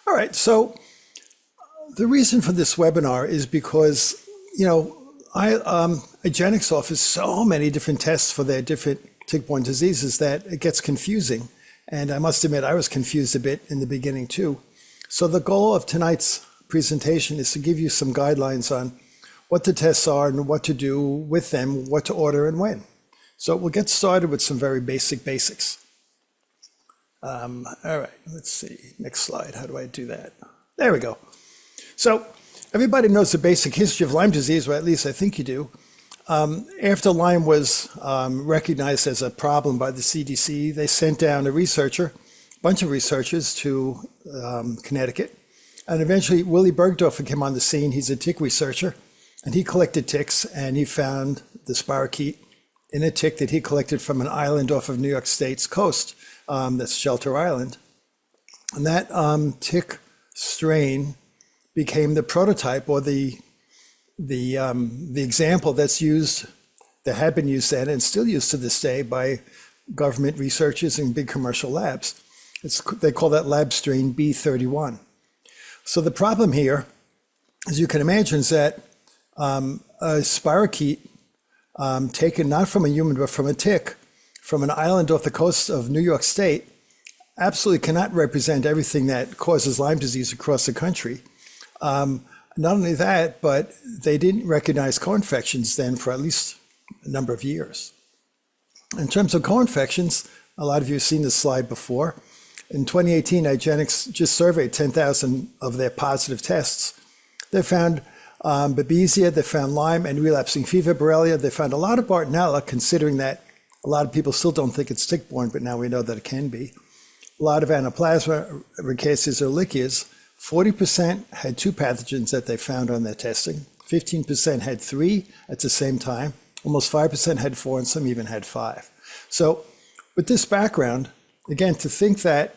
All right, so the reason for this webinar is because, IGeneX offers so many different tests for their different tick-borne diseases that it gets confusing. And I must admit, I was confused a bit in the beginning too. So the goal of tonight's presentation is to give you some guidelines on what the tests are and what to do with them, what to order and when. So we'll get started with some very basics. All right, let's see, next slide. How do I do that? There we go. So everybody knows the basic history of Lyme disease, or at least I think you do. After Lyme was recognized as a problem by the CDC, they sent down a bunch of researchers to Connecticut. And eventually Willy Bergdorfer came on the scene. He's a tick researcher, and he collected ticks, and he found the spirochete in a tick that he collected from an island off of New York State's coast. That's Shelter Island. And that tick strain became the prototype, or the example that had been used then and still used to this day by government researchers and big commercial labs. They call that lab strain B31. So the problem here, as you can imagine, is that a spirochete taken not from a human but from a tick from an island off the coast of New York State absolutely cannot represent everything that causes Lyme disease across the country. Not only that, but they didn't recognize co-infections then for at least a number of years. In terms of co-infections, a lot of you have seen this slide before. In 2018, IGeneX just surveyed 10,000 of their positive tests. They found babesia, they found Lyme and relapsing fever, borrelia. They found a lot of bartonella, considering that a lot of people still don't think it's tick-borne, but now we know that it can be. A lot of anaplasma, rickettsias, or lichias. 40% had 2 pathogens that they found on their testing. 15% had 3 at the same time. Almost 5% had 4, and some even had 5. So with this background, again, to think that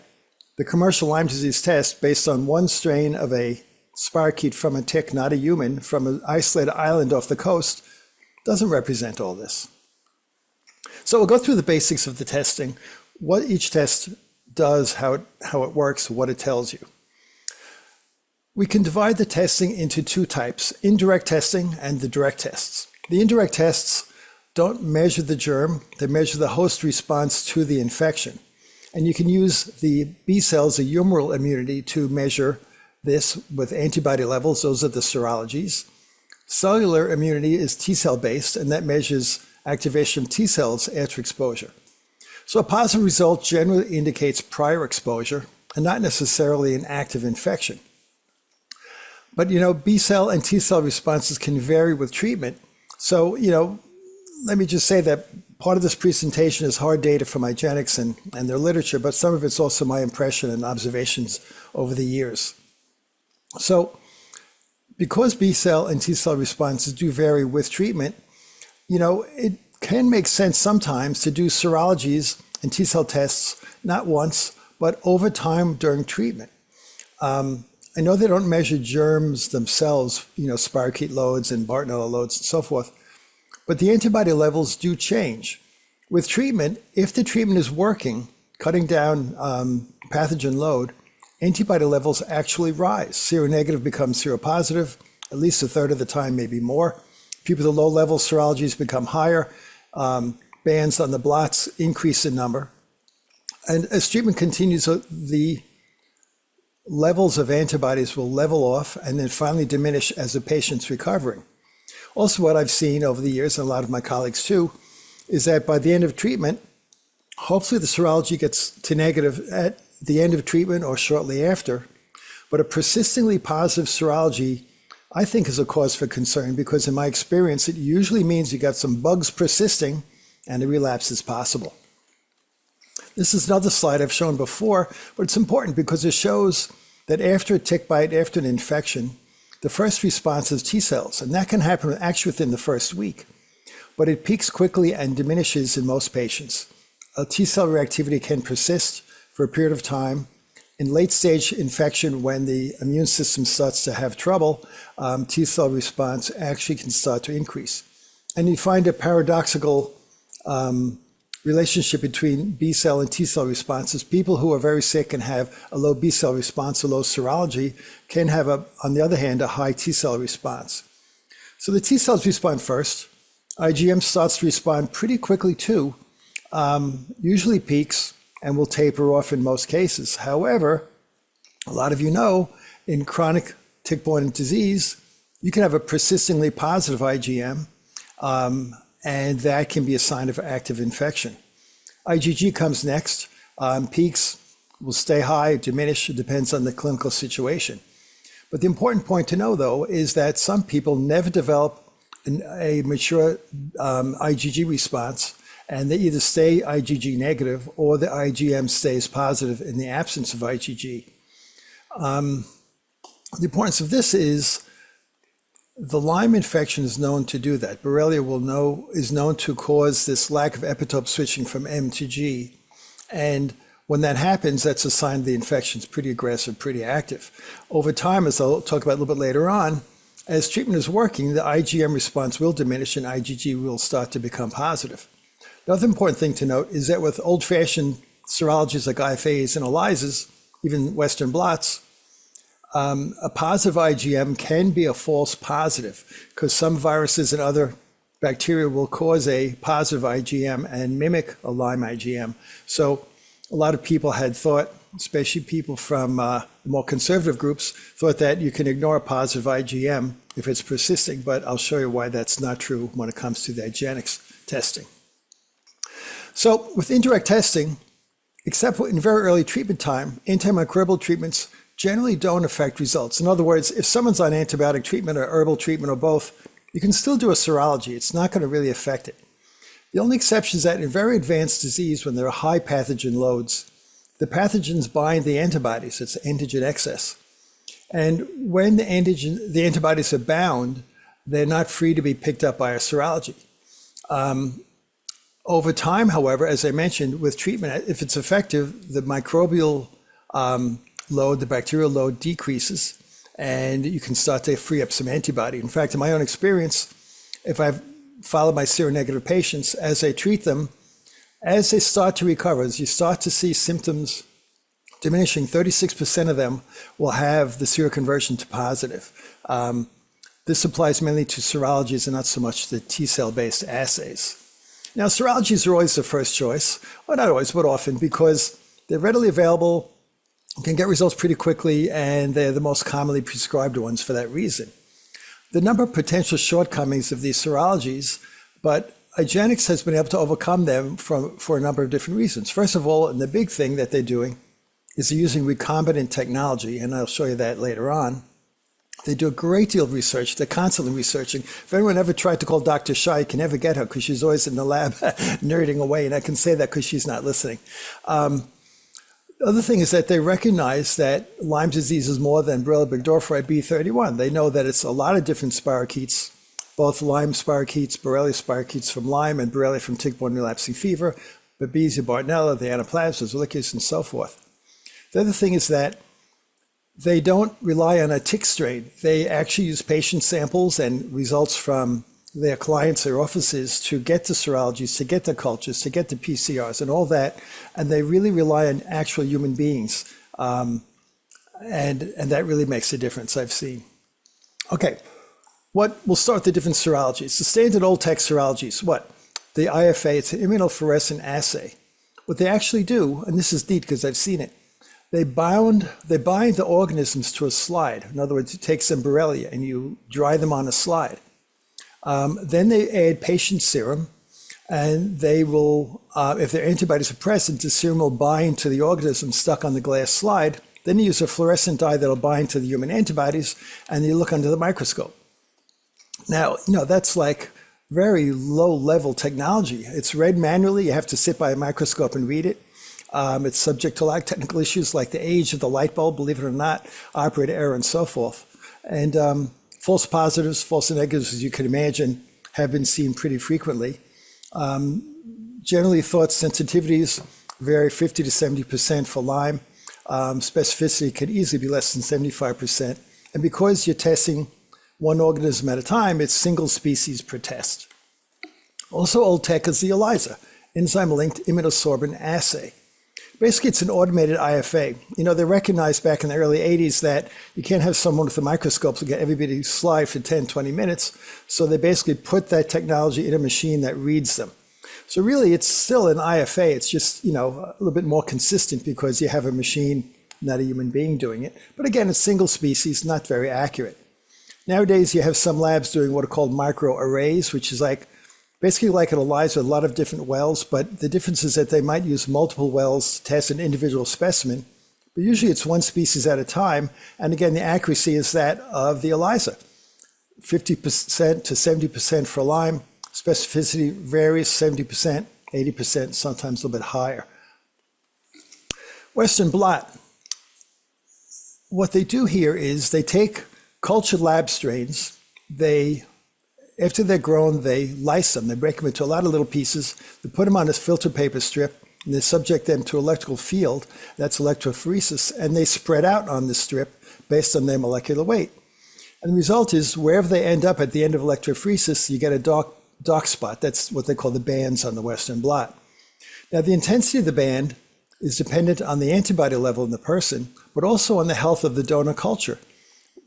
the commercial Lyme disease test based on one strain of a spirochete from a tick, not a human, from an isolated island off the coast, doesn't represent all this. So we'll go through the basics of the testing, what each test does, how it works, what it tells you. We can divide the testing into 2 types, indirect testing and the direct tests. The indirect tests don't measure the germ, they measure the host response to the infection. And you can use the B cells, the humoral immunity, to measure this with antibody levels. Those are the serologies. Cellular immunity is T cell based, and that measures activation of T cells after exposure. So a positive result generally indicates prior exposure and not necessarily an active infection. But, B cell and T cell responses can vary with treatment. So, let me just say that part of this presentation is hard data from IGeneX and their literature, but some of it's also my impression and observations over the years. So because B cell and T cell responses do vary with treatment, it can make sense sometimes to do serologies and T cell tests, not once, but over time during treatment. I know they don't measure germs themselves, spirochete loads and bartonella loads and so forth, but the antibody levels do change. With treatment, if the treatment is working, cutting down pathogen load, antibody levels actually rise. Seronegative becomes seropositive, at least a third of the time, maybe more. People with low-level serologies become higher. Bands on the blots increase in number. And as treatment continues, the levels of antibodies will level off and then finally diminish as the patient's recovering. Also, what I've seen over the years, and a lot of my colleagues too, is that by the end of treatment, hopefully the serology gets to negative at the end of treatment or shortly after. But a persistently positive serology, I think, is a cause for concern, because in my experience, it usually means you got some bugs persisting and a relapse is possible. This is another slide I've shown before, but it's important because it shows that after a tick bite, after an infection, the first response is T cells, and that can happen actually within the first week. But it peaks quickly and diminishes in most patients. A T cell reactivity can persist for a period of time. In late stage infection, when the immune system starts to have trouble, T cell response actually can start to increase. And you find a paradoxical relationship between B cell and T cell responses. People who are very sick and have a low B cell response or low serology can have, on the other hand, a high T cell response. So the T cells respond first. IgM starts to respond pretty quickly too, usually peaks and will taper off in most cases. However, a lot of you know, in chronic tick-borne disease, you can have a persistently positive IgM, and that can be a sign of active infection. IgG comes next. Peaks will stay high, diminish, it depends on the clinical situation. But the important point to know, though, is that some people never develop a mature IgG response, and they either stay IgG negative or the IgM stays positive in the absence of IgG. The importance of this is the Lyme infection is known to do that. Borrelia is known to cause this lack of epitope switching from M to G. And when that happens, that's a sign the infection is pretty aggressive, pretty active. Over time, as I'll talk about a little bit later on, as treatment is working, the IgM response will diminish and IgG will start to become positive. The other important thing to note is that with old-fashioned serologies like IFAs and ELISAs, even Western blots, a positive IgM can be a false positive because some viruses and other bacteria will cause a positive IgM and mimic a Lyme IgM. So a lot of people had thought, especially people from more conservative groups, thought that you can ignore a positive IgM if it's persisting, but I'll show you why that's not true when it comes to the IGeneX testing. So with indirect testing, except in very early treatment time, antimicrobial treatments generally don't affect results. In other words, if someone's on antibiotic treatment or herbal treatment or both, you can still do a serology. It's not going to really affect it. The only exception is that in very advanced disease, when there are high pathogen loads, the pathogens bind the antibodies. It's antigen excess. And when the antibodies are bound, they're not free to be picked up by a serology. Over time, however, as I mentioned, with treatment, if it's effective, the microbial load, the bacterial load decreases, and you can start to free up some antibody. In fact, in my own experience, if I've followed my seronegative patients, as I treat them, as they start to recover, as you start to see symptoms diminishing, 36% of them will have the seroconversion to positive. This applies mainly to serologies and not so much the T-cell-based assays. Now, serologies are always the first choice, well, not always, but often, because they're readily available, can get results pretty quickly, and they're the most commonly prescribed ones for that reason. The number of potential shortcomings of these serologies, but IGeneX has been able to overcome them for a number of different reasons. First of all, and the big thing that they're doing is they're using recombinant technology, and I'll show you that later on. They do a great deal of research. They're constantly researching. If anyone ever tried to call Dr. Shah, you can never get her because she's always in the lab nerding away, and I can say that because she's not listening. The other thing is that they recognize that Lyme disease is more than Borrelia burgdorferi B31. They know that it's a lot of different spirochetes, both Lyme spirochetes, Borrelia spirochetes from Lyme, and Borrelia from tick-borne relapsing fever, babesia, bartonella, the anaplasmas, ehrlichias, and so forth. The other thing is that they don't rely on a tick strain. They actually use patient samples and results from their clients, their offices, to get the serologies, to get the cultures, to get the PCRs and all that. And they really rely on actual human beings. And that really makes a difference, I've seen. Okay, we'll start with the different serologies. The standard old tech serologies, what? The IFA, it's an immunofluorescent assay. What they actually do, and this is neat because I've seen it, they bind the organisms to a slide. In other words, you take some Borrelia and you dry them on a slide. Then they add patient serum, and they will, if their antibodies are present, the serum will bind to the organism stuck on the glass slide. Then you use a fluorescent dye that'll bind to the human antibodies, and you look under the microscope. Now, that's like very low-level technology. It's read manually. You have to sit by a microscope and read it. It's subject to a lot of technical issues like the age of the light bulb, believe it or not, operator error, and so forth. And false positives, false negatives, as you can imagine, have been seen pretty frequently. Generally thought sensitivities vary 50 to 70% for Lyme. Specificity can easily be less than 75%. And because you're testing one organism at a time, it's single species per test. Also old tech is the ELISA. enzyme-linked immunosorbent assay. Basically, it's an automated IFA. They recognized back in the early 80s that you can't have someone with a microscope to get everybody's slide for 10, 20 minutes. So they basically put that technology in a machine that reads them. So really, it's still an IFA. It's just, a little bit more consistent because you have a machine, not a human being doing it. But again, it's single species, not very accurate. Nowadays, you have some labs doing what are called microarrays, which is basically like an ELISA with a lot of different wells, but the difference is that they might use multiple wells to test an individual specimen, but usually it's one species at a time. And again, the accuracy is that of the ELISA, 50% to 70% for Lyme. Specificity varies, 70%, 80%, sometimes a little bit higher. Western blot. What they do here is they take cultured lab strains, after they're grown, they lyse them. They break them into a lot of little pieces. They put them on this filter paper strip, and they subject them to electrical field. That's electrophoresis, and they spread out on this strip based on their molecular weight. And the result is, wherever they end up at the end of electrophoresis, you get a dark spot. That's what they call the bands on the Western blot. Now, the intensity of the band is dependent on the antibody level in the person, but also on the health of the donor culture.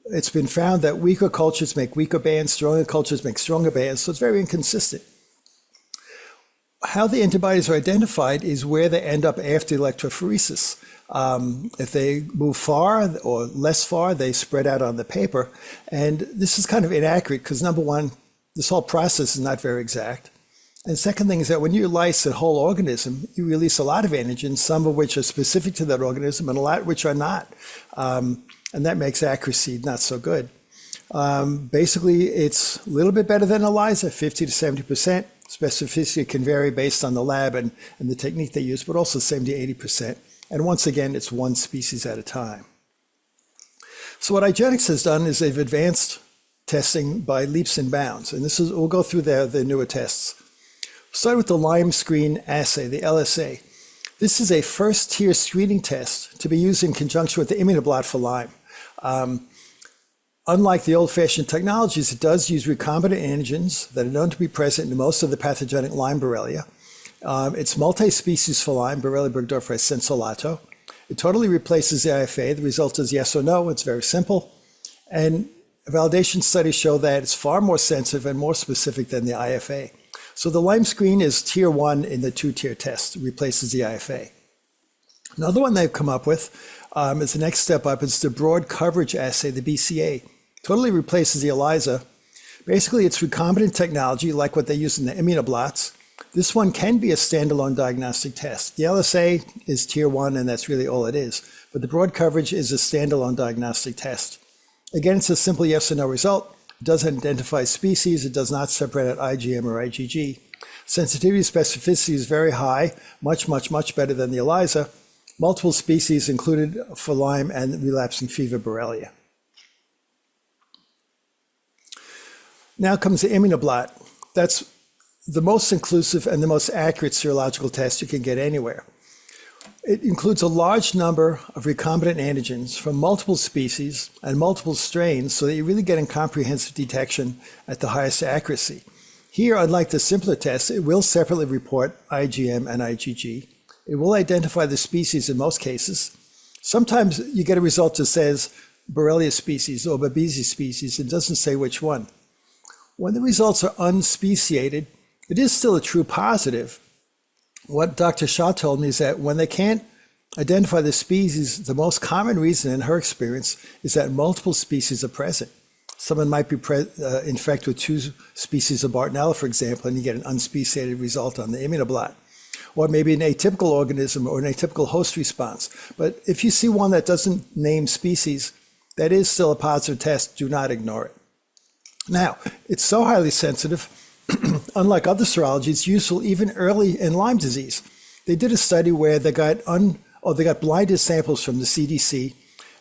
It's been found that weaker cultures make weaker bands, stronger cultures make stronger bands, so it's very inconsistent. How the antibodies are identified is where they end up after electrophoresis. If they move far or less far, they spread out on the paper. And this is kind of inaccurate because, number one, this whole process is not very exact. And second thing is that when you lyse a whole organism, you release a lot of antigens, some of which are specific to that organism and a lot which are not. And that makes accuracy not so good. Basically, it's a little bit better than ELISA, 50 to 70%. Specificity can vary based on the lab and the technique they use, but also 70 to 80%. And once again, it's one species at a time. So what IGeneX has done is they've advanced testing by leaps and bounds. And we'll go through the newer tests. Start with the Lyme screen assay, the LSA. This is a first-tier screening test to be used in conjunction with the immunoblot for Lyme. Unlike the old-fashioned technologies, it does use recombinant antigens that are known to be present in most of the pathogenic Lyme borrelia. It's multi-species for Lyme, Borrelia burgdorferi sensolato. It totally replaces the IFA. The result is yes or no. It's very simple. And validation studies show that it's far more sensitive and more specific than the IFA. So the Lyme screen is tier 1 in the 2-tier test, replaces the IFA. Another one they've come up with is the next step up. It's the broad coverage assay, the BCA. Totally replaces the ELISA. Basically, it's recombinant technology like what they use in the immunoblots. This one can be a standalone diagnostic test. The LSA is tier 1, and that's really all it is. But the broad coverage is a standalone diagnostic test. Again, it's a simple yes or no result. It doesn't identify species. It does not separate out IgM or IgG. Sensitivity specificity is very high, much, much, much better than the ELISA. Multiple species included for Lyme and relapsing fever Borrelia. Now comes the immunoblot. That's the most inclusive and the most accurate serological test you can get anywhere. It includes a large number of recombinant antigens from multiple species and multiple strains so that you're really getting comprehensive detection at the highest accuracy. Here, unlike the simpler tests, it will separately report IgM and IgG. It will identify the species in most cases. Sometimes you get a result that says Borrelia species or babesia species. It doesn't say which one. When the results are unspeciated, it is still a true positive. What Dr. Shah told me is that when they can't identify the species, the most common reason in her experience is that multiple species are present. Someone might be infected with 2 species of bartonella, for example, and you get an unspeciated result on the immunoblot. Or maybe an atypical organism or an atypical host response. But if you see one that doesn't name species, that is still a positive test. Do not ignore it. Now, it's so highly sensitive, unlike other serology, it's useful even early in Lyme disease. They did a study where they got blinded samples from the CDC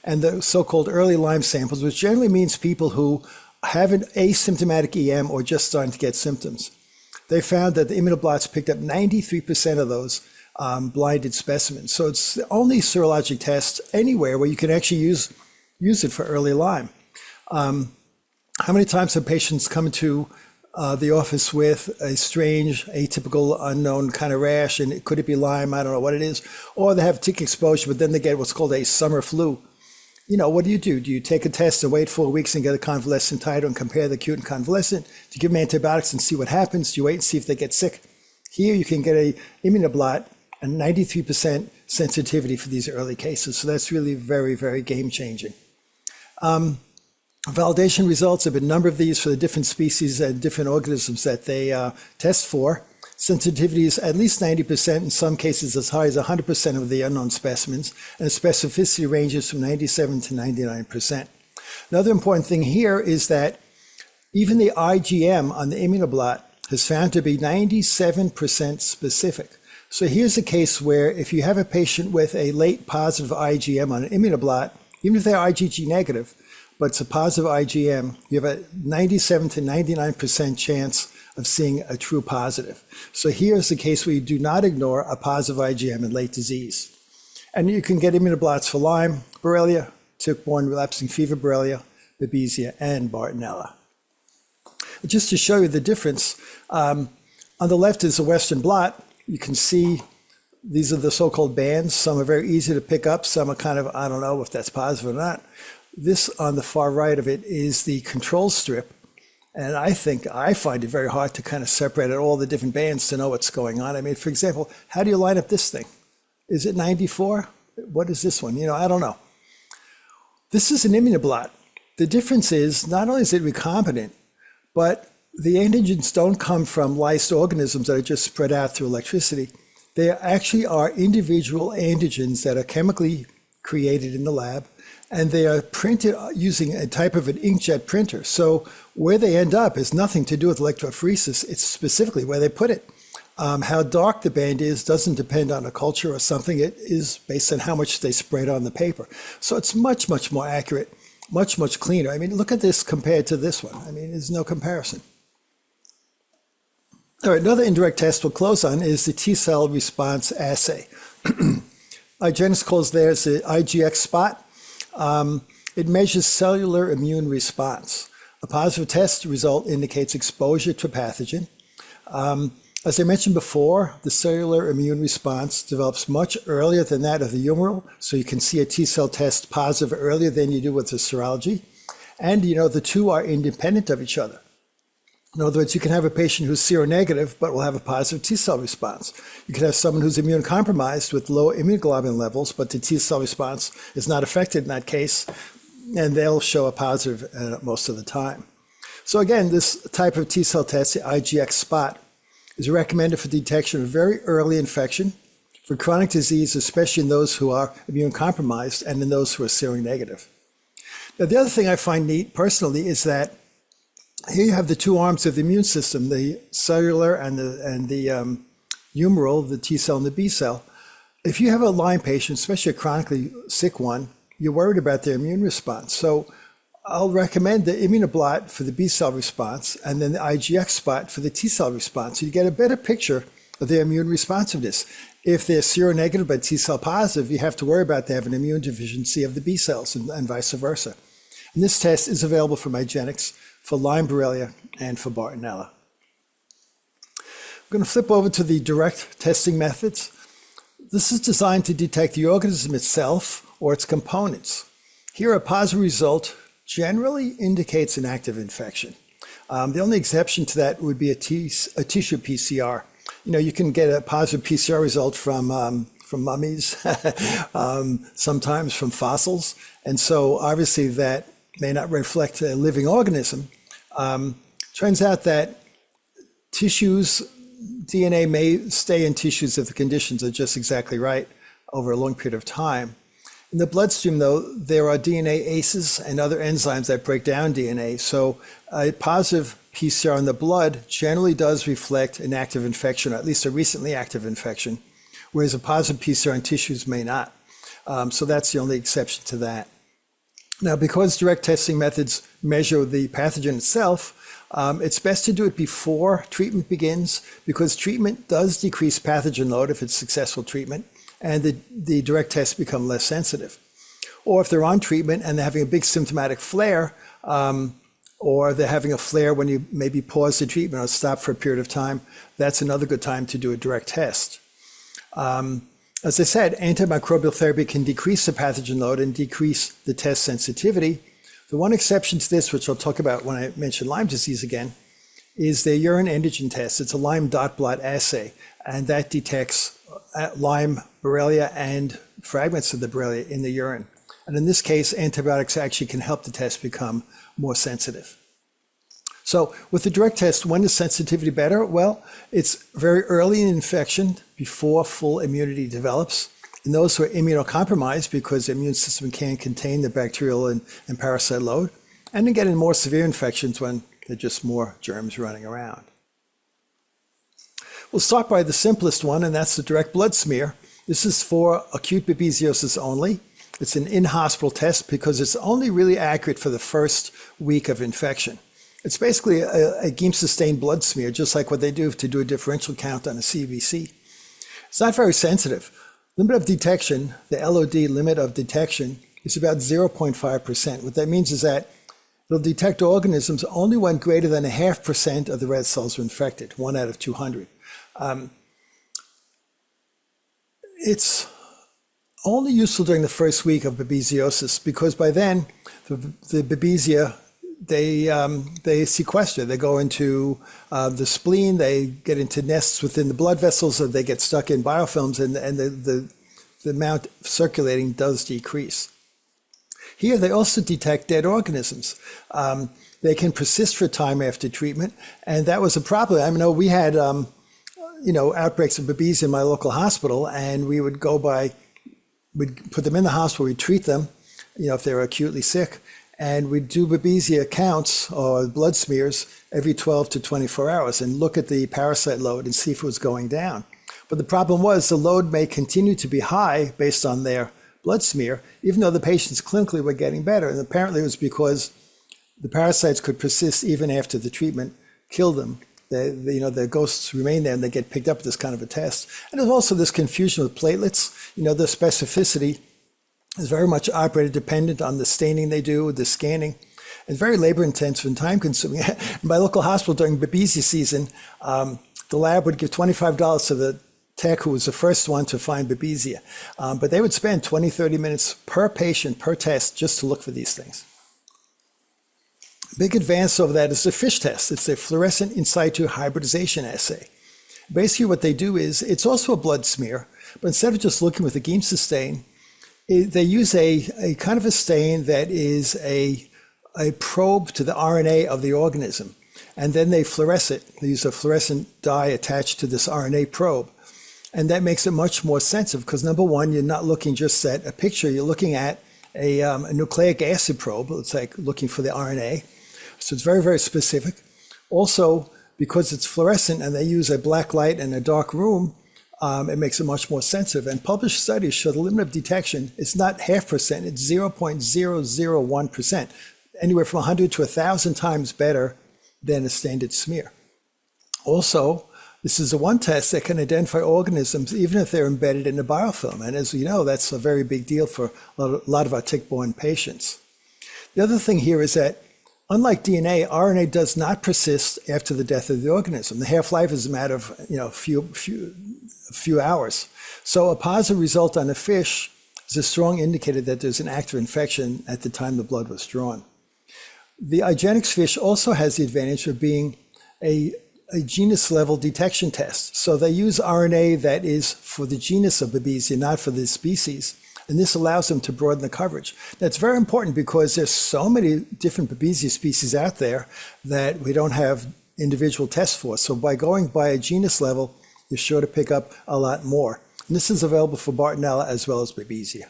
and the so-called early Lyme samples, which generally means people who have an asymptomatic EM or just starting to get symptoms. They found that the immunoblots picked up 93% of those blinded specimens. So it's the only serologic test anywhere where you can actually use it for early Lyme. How many times have patients come to the office with a strange, atypical, unknown kind of rash, and could it be Lyme? I don't know what it is. Or they have tick exposure, but then they get what's called a summer flu. What do? Do you take a test and wait 4 weeks and get a convalescent titer and compare the acute and convalescent? Do you give them antibiotics and see what happens? Do you wait and see if they get sick? Here you can get a immunoblot and 93% sensitivity for these early cases. So that's really very, very game changing. Validation results have been a number of these for the different species and different organisms that they test for. Sensitivity is at least 90%, in some cases as high as 100% of the unknown specimens, and the specificity ranges from 97 to 99%. Another important thing here is that even the IgM on the immunoblot has found to be 97% specific. So here's a case where if you have a patient with a late positive IgM on an immunoblot, even if they're IgG negative, but it's a positive IgM, you have a 97 to 99% chance of seeing a true positive. So here's the case where you do not ignore a positive IgM in late disease. And you can get immunoblots for Lyme, Borrelia, Tick-borne relapsing fever, Borrelia, babesia, and bartonella. Just to show you the difference, on the left is a Western blot. You can see these are the so-called bands. Some are very easy to pick up. Some are kind of, I don't know if that's positive or not. This on the far right of it is the control strip. And I find it very hard to kind of separate out all the different bands to know what's going on. I mean, for example, how do you line up this thing? Is it 94? What is this one? I don't know. This is an immunoblot. The difference is not only is it recombinant, but the antigens don't come from lysed organisms that are just spread out through electricity. They actually are individual antigens that are chemically created in the lab, and they are printed using a type of an inkjet printer. So where they end up has nothing to do with electrophoresis. It's specifically where they put it. How dark the band is doesn't depend on a culture or something. It is based on how much they spread on the paper. So it's much, much more accurate, much, much cleaner. I mean, look at this compared to this one. I mean, there's no comparison. All right, another indirect test we'll close on is the T-cell response assay. IGeneX calls theirs the IGeneX spot. It measures cellular immune response. A positive test result indicates exposure to a pathogen. As I mentioned before, the cellular immune response develops much earlier than that of the humoral, so you can see a T-cell test positive earlier than you do with the serology. And the two are independent of each other. In other words, you can have a patient who's seronegative, but will have a positive T-cell response. You can have someone who's immunocompromised with low immunoglobulin levels, but the T-cell response is not affected in that case, and they'll show a positive most of the time. So again, this type of T-cell test, the IGeneX spot, is recommended for detection of very early infection, for chronic disease, especially in those who are immunocompromised and in those who are seronegative. Now, the other thing I find neat personally is that here you have the two arms of the immune system, the cellular and the humoral, the T cell and the B cell. If you have a Lyme patient, especially a chronically sick one, you're worried about their immune response. So I'll recommend the immunoblot for the B cell response and then the IGeneX spot for the T cell response. So you get a better picture of their immune responsiveness. If they're seronegative but T cell positive, you have to worry about they have an immune deficiency of the B cells and vice versa. And this test is available from IGeneX for Lyme, Borrelia, and for bartonella. I'm going to flip over to the direct testing methods. This is designed to detect the organism itself or its components. Here, a positive result generally indicates an active infection. The only exception to that would be a tissue PCR. You can get a positive PCR result from mummies, sometimes from fossils. And so obviously that may not reflect a living organism. Turns out that DNA may stay in tissues if the conditions are just exactly right over a long period of time. In the bloodstream, though, there are DNA aces and other enzymes that break down DNA. So a positive PCR in the blood generally does reflect an active infection, or at least a recently active infection, whereas a positive PCR in tissues may not. So that's the only exception to that. Now, because direct testing methods measure the pathogen itself, it's best to do it before treatment begins, because treatment does decrease pathogen load if it's successful treatment, and the direct tests become less sensitive. Or if they're on treatment and they're having a big symptomatic flare, or they're having a flare when you maybe pause the treatment or stop for a period of time, that's another good time to do a direct test. As I said, antimicrobial therapy can decrease the pathogen load and decrease the test sensitivity. The one exception to this, which I'll talk about when I mention Lyme disease again, is the urine antigen test. It's a Lyme blot assay, and that detects Lyme, borrelia, and fragments of the borrelia in the urine. And in this case, antibiotics actually can help the test become more sensitive. So with the direct test, when is sensitivity better? Well, it's very early in infection before full immunity develops. In those who are immunocompromised because the immune system can't contain the bacterial and parasite load, and again in more severe infections when there are just more germs running around. We'll start by the simplest one, and that's the direct blood smear. This is for acute babesiosis only. It's an in-hospital test because it's only really accurate for the first week of infection. It's basically a Guimes-sustained blood smear, just like what they do to do a differential count on a CBC. It's not very sensitive. Limit of detection, the LOD limit of detection, is about 0.5%. What that means is that it'll detect organisms only when greater than 0.5% of the red cells are infected, 1 out of 200. It's only useful during the first week of babesiosis because by then the babesia, they sequester. They go into the spleen, they get into nests within the blood vessels, so they get stuck in biofilms, and the amount circulating does decrease. Here they also detect dead organisms. They can persist for time after treatment, and that was a problem. I know we had outbreaks of babesia in my local hospital, and we would we'd put them in the hospital, we'd treat them, if they were acutely sick, and we'd do babesia counts or blood smears every 12 to 24 hours and look at the parasite load and see if it was going down. But the problem was the load may continue to be high based on their blood smear, even though the patients clinically were getting better. And apparently it was because the parasites could persist even after the treatment killed them. The ghosts remain there and they get picked up with this kind of a test. And there's also this confusion with platelets. The specificity is very much operator dependent on the staining they do, the scanning. It's very labor intensive and time consuming. In my local hospital during babesia season, the lab would give $25 to the tech who was the first one to find babesia. But they would spend 20, 30 minutes per patient, per test, just to look for these things. Big advance over that is the FISH test. It's a fluorescent in situ hybridization assay. Basically what they do is, it's also a blood smear, but instead of just looking with a Guimes stain, they use a kind of a stain that is a probe to the RNA of the organism. And then they fluoresce it. They use a fluorescent dye attached to this RNA probe. And that makes it much more sensitive because number one, you're not looking just at a picture, you're looking at a nucleic acid probe. It's like looking for the RNA. So it's very, very specific. Also, because it's fluorescent and they use a black light in a dark room, it makes it much more sensitive. And published studies show the limit of detection is not 0.5%, it's 0.001%, anywhere from 100 to 1,000 times better than a standard smear. Also, this is the one test that can identify organisms even if they're embedded in a biofilm. And as we know, that's a very big deal for a lot of our tick-borne patients. The other thing here is that unlike DNA, RNA does not persist after the death of the organism. The half-life is a matter of a few hours. So a positive result on a FISH is a strong indicator that there's an active infection at the time the blood was drawn. The IGeneX FISH also has the advantage of being a genus level detection test. So they use RNA that is for the genus of Babesia, not for the species. And this allows them to broaden the coverage. That's very important because there's so many different Babesia species out there that we don't have individual tests for. So by going by a genus level, you're sure to pick up a lot more. And this is available for bartonella as well as Babesia.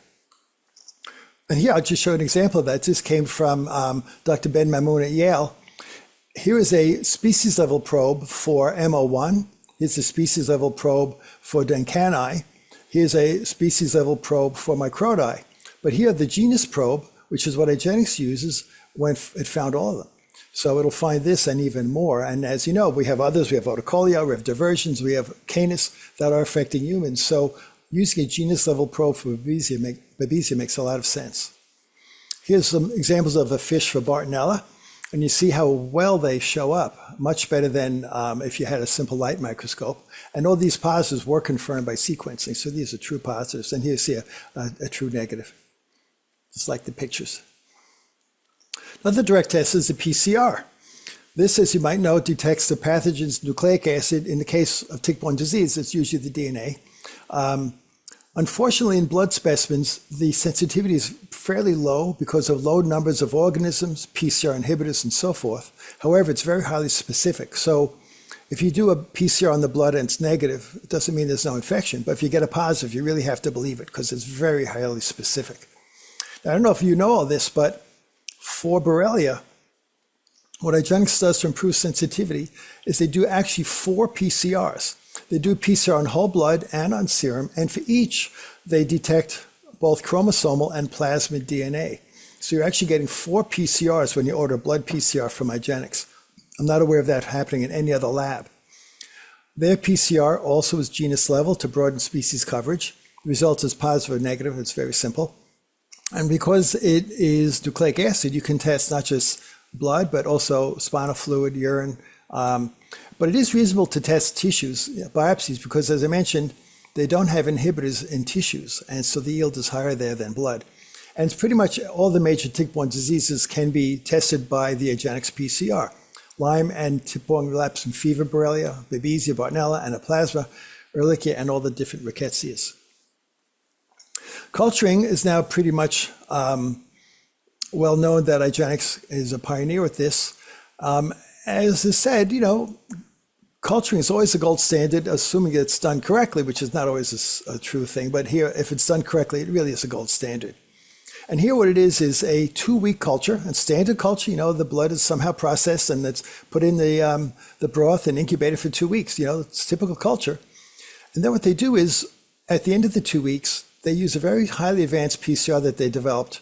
And here I'll just show an example of that. This came from Dr. Ben Mamoun at Yale. Here is a species level probe for MO1. Here's a species level probe for Denkani. Here's a species level probe for Microti. But here the genus probe, which is what IGeneX uses, when it found all of them. So it'll find this and even more. And as you know, we have others. We have Oticolia, we have diversions, we have Canis that are affecting humans. So using a genus level probe for Babesia makes a lot of sense. Here's some examples of a FISH for Bartonella. And you see how well they show up, much better than if you had a simple light microscope. And all these positives were confirmed by sequencing. So these are true positives. And here you see a true negative, just like the pictures. Another direct test is the PCR. This, as you might know, detects the pathogen's nucleic acid. In the case of tick-borne disease, it's usually the DNA. Unfortunately, in blood specimens, the sensitivity is fairly low because of low numbers of organisms, PCR inhibitors, and so forth. However, it's very highly specific. So if you do a PCR on the blood and it's negative, it doesn't mean there's no infection. But if you get a positive, you really have to believe it because it's very highly specific. Now, I don't know if you know all this, but for Borrelia, what IGeneX does to improve sensitivity is they do actually 4 PCRs. They do PCR on whole blood and on serum, and for each, they detect both chromosomal and plasmid DNA. So you're actually getting 4 PCRs when you order a blood PCR from IGeneX. I'm not aware of that happening in any other lab. Their PCR also is genus level to broaden species coverage. The result is positive or negative. It's very simple. And because it is nucleic acid, you can test not just blood, but also spinal fluid, urine. But it is reasonable to test tissues, biopsies, because as I mentioned, they don't have inhibitors in tissues. And so the yield is higher there than blood. And it's pretty much all the major tick-borne diseases can be tested by the IGeneX PCR. Lyme and tick-borne relapsing fever, borrelia, babesia, bartonella, anaplasma, rickettsia, and all the different rickettsias. Culturing is now pretty much well known that IGeneX is a pioneer with this. As I said, culturing is always the gold standard, assuming it's done correctly, which is not always a true thing. But here, if it's done correctly, it really is a gold standard. And here what it is a 2-week culture, and standard culture, the blood is somehow processed and it's put in the broth and incubated for 2 weeks. It's typical culture. And then what they do is, at the end of the 2 weeks, they use a very highly advanced PCR that they developed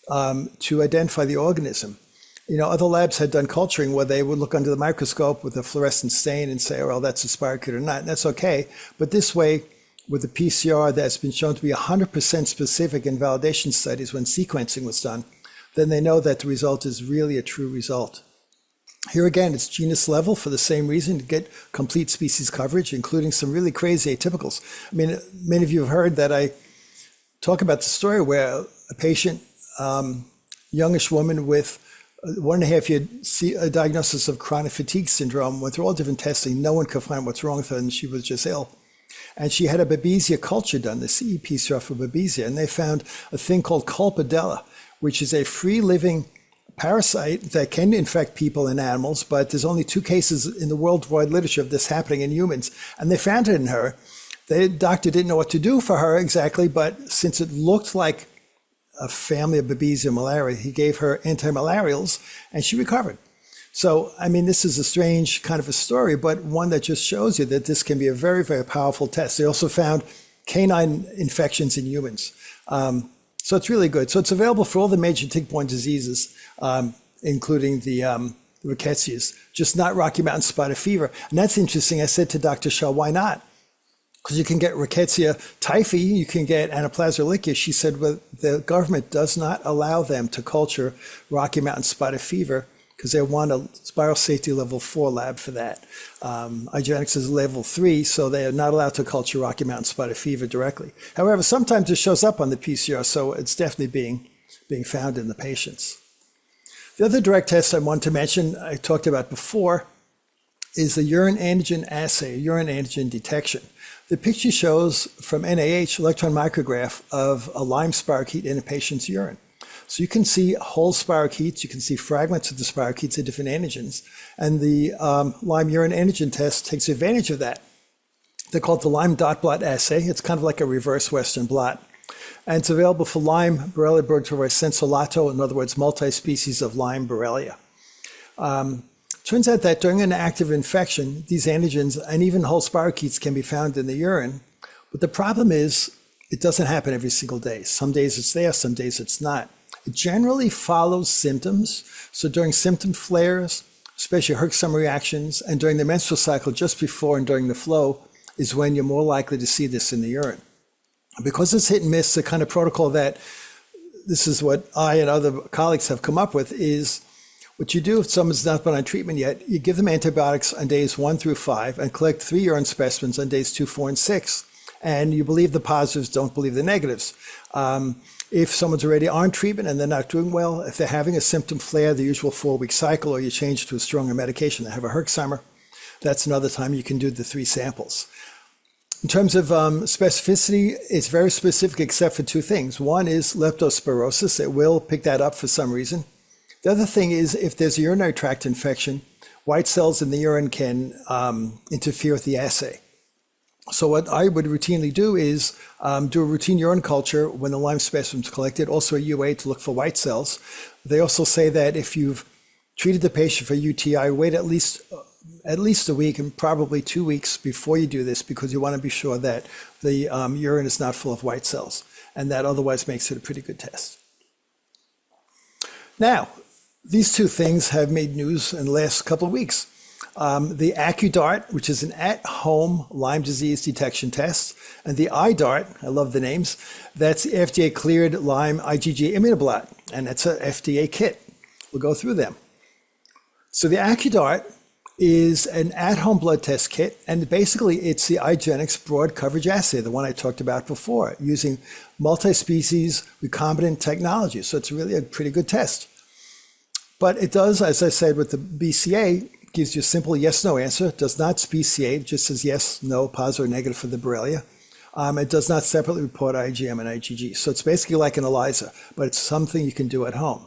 to identify the organism. Other labs had done culturing where they would look under the microscope with a fluorescent stain and say, oh, well, that's a spirochete or not. And that's okay. But this way, with the PCR that's been shown to be 100% specific in validation studies when sequencing was done, then they know that the result is really a true result. Here again, it's genus level for the same reason, to get complete species coverage, including some really crazy atypicals. I mean, many of you have heard that I talk about the story where a patient, youngish woman with 1.5 year diagnosis of chronic fatigue syndrome, went through all different testing. No one could find what's wrong with her, and she was just ill. And she had a babesia culture done, the CE PCR for babesia, and they found a thing called colpoderla, which is a free-living parasite that can infect people and animals, but there's only 2 cases in the worldwide literature of this happening in humans, and they found it in her. The doctor didn't know what to do for her exactly, but since it looked like a family of babesia malaria, he gave her antimalarials, and she recovered. So, I mean, this is a strange kind of a story, but one that just shows you that this can be a very, very powerful test. They also found canine infections in humans. So it's really good. So it's available for all the major tick-borne diseases, including the rickettsia, just not Rocky Mountain spotted fever. And that's interesting. I said to Dr. Shaw, why not? Because you can get rickettsia typhi, you can get anaplasma rickettsia. She said, well, the government does not allow them to culture Rocky Mountain spotted fever because they want a spiral safety level 4 lab for that. IGeneX is level 3, so they are not allowed to culture Rocky Mountain spotted fever directly. However, sometimes it shows up on the PCR, so it's definitely being found in the patients. The other direct test I want to mention, I talked about before, is the urine antigen assay, urine antigen detection. The picture shows from NIH electron micrograph of a Lyme spirochete in a patient's urine. So you can see whole spirochetes, you can see fragments of the spirochetes of different antigens, and the Lyme urine antigen test takes advantage of that. They call it the Lyme dot blot assay. It's kind of like a reverse Western blot. And it's available for Lyme, Borrelia burgdorferi sensolato, in other words, multi-species of Lyme Borrelia. Turns out that during an active infection, these antigens and even whole spirochetes can be found in the urine. But the problem is it doesn't happen every single day. Some days it's there, some days it's not. It generally follows symptoms. So during symptom flares, especially Herxham reactions, and during the menstrual cycle just before and during the flow is when you're more likely to see this in the urine. Because it's hit and miss, the kind of protocol that this is what I and other colleagues have come up with is What you do if someone's not been on treatment yet, you give them antibiotics on days 1 through 5 and collect 3 urine specimens on days 2, 4, and 6. And you believe the positives, don't believe the negatives. If someone's already on treatment and they're not doing well, if they're having a symptom flare, the usual 4-week cycle, or you change to a stronger medication, they have a Herxheimer, that's another time you can do the 3 samples. In terms of specificity, it's very specific except for 2 things. One is leptospirosis. It will pick that up for some reason. The other thing is if there's a urinary tract infection, white cells in the urine can interfere with the assay. So what I would routinely do is do a routine urine culture when the Lyme specimen is collected, also a UA to look for white cells. They also say that if you've treated the patient for UTI, wait at least a week and probably 2 weeks before you do this, because you want to be sure that the urine is not full of white cells, and that otherwise makes it a pretty good test. Now, these 2 things have made news in the last couple of weeks. The AccuDart, which is an at-home Lyme disease detection test, and the iDart, I love the names, that's the FDA-cleared Lyme IgG immunoblot, and it's an FDA kit. We'll go through them. So the AccuDart is an at-home blood test kit, and basically it's the IGeneX broad coverage assay, the one I talked about before, using multi-species recombinant technology. So it's really a pretty good test. But it does, as I said, with the BCA, gives you a simple yes-no answer. It does not speciate, it just says yes, no, positive or negative for the borrelia. It does not separately report IgM and IgG. So it's basically like an ELISA, but it's something you can do at home.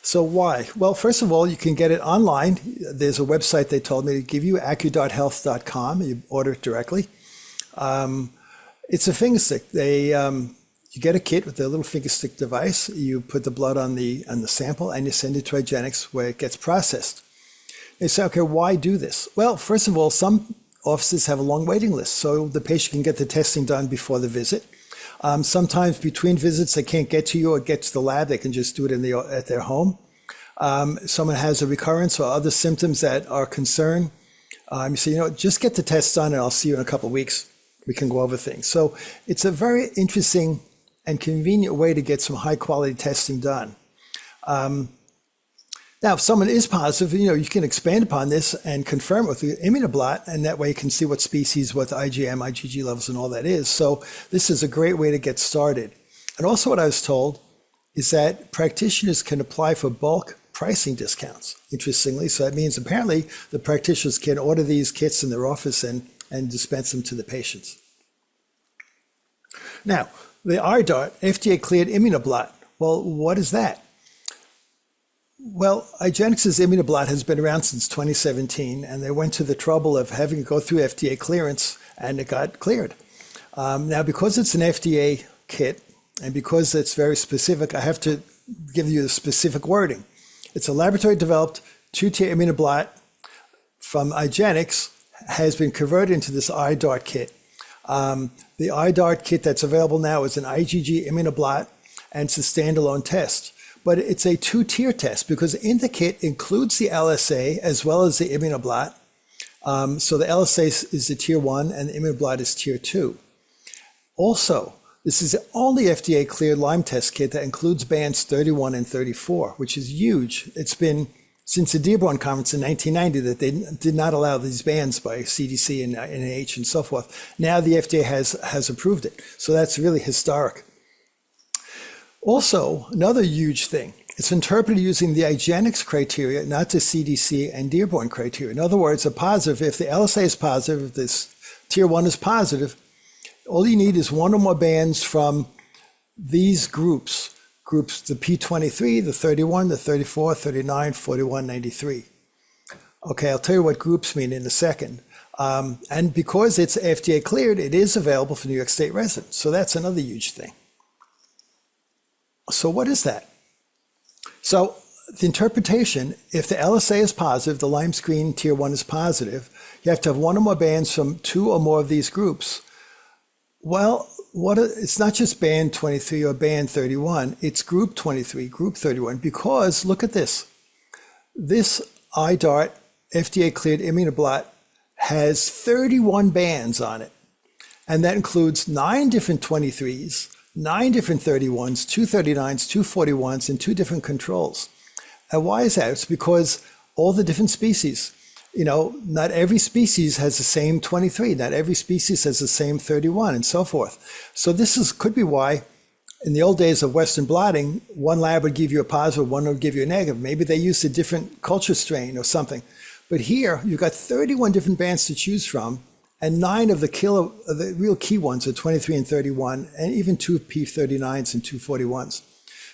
So why? Well, first of all, you can get it online. There's a website they told me to give you, accudarthealth.com. You order it directly. It's a finger stick. You get a kit with a little finger stick device. You put the blood on the sample and you send it to IGeneX where it gets processed. They say, okay, why do this? Well, first of all, some offices have a long waiting list, so the patient can get the testing done before the visit. Sometimes between visits, they can't get to you or get to the lab. They can just do it at their home. Someone has a recurrence or other symptoms that are concern. You say, just get the test done and I'll see you in a couple of weeks. We can go over things. So it's a very interesting and convenient way to get some high quality testing done. Now, if someone is positive, you can expand upon this and confirm it with the immunoblot, and that way you can see what species, what the IgM, IgG levels and all that is. So this is a great way to get started. And also what I was told is that practitioners can apply for bulk pricing discounts, interestingly. So that means apparently the practitioners can order these kits in their office and dispense them to the patients. Now, the iDart, FDA-cleared immunoblot. Well, what is that? Well, IGeneX's immunoblot has been around since 2017, and they went to the trouble of having it go through FDA clearance, and it got cleared. Now, because it's an FDA kit, and because it's very specific, I have to give you the specific wording. It's a laboratory-developed 2-tier immunoblot from IGeneX, has been converted into this iDart kit. The iDart kit that's available now is an IgG immunoblot, and it's a standalone test. But it's a 2-tier test because in the kit includes the LSA as well as the immunoblot. So the LSA is the tier 1 and the immunoblot is tier 2. Also, this is the only FDA-cleared Lyme test kit that includes bands 31 and 34, which is huge. It's been since the Tick-borne conference in 1990 that they did not allow these bans by CDC and NIH and so forth. Now the FDA has approved it. So that's really historic. Also, another huge thing, it's interpreted using the IGeneX criteria, not the CDC and Tick-borne criteria. In other words, a positive, if the LSA is positive, if this tier 1 is positive, all you need is 1 or more bands from these groups, the P23, the 31, the 34, 39, 41, 93. Okay, I'll tell you what groups mean in a second. And because it's FDA cleared, it is available for New York State residents. So that's another huge thing. So what is that? So the interpretation, if the LSA is positive, the Lyme screen tier 1 is positive, you have to have 1 or more bands from 2 or more of these groups. Well, it's not just band 23 or band 31, it's group 23, group 31, because look at this. This iDart FDA cleared immunoblot has 31 bands on it. And that includes 9 different 23s, 9 different 31s, 2 39s, 2 41s, and 2 different controls. And why is that? It's because all the different species, not every species has the same 23, not every species has the same 31, and so forth. So could be why in the old days of Western blotting, one lab would give you a positive, one would give you a negative. Maybe they used a different culture strain or something. But here, you've got 31 different bands to choose from, and 9 of the real key ones are 23 and 31, and even 2 P39s and 2 41s.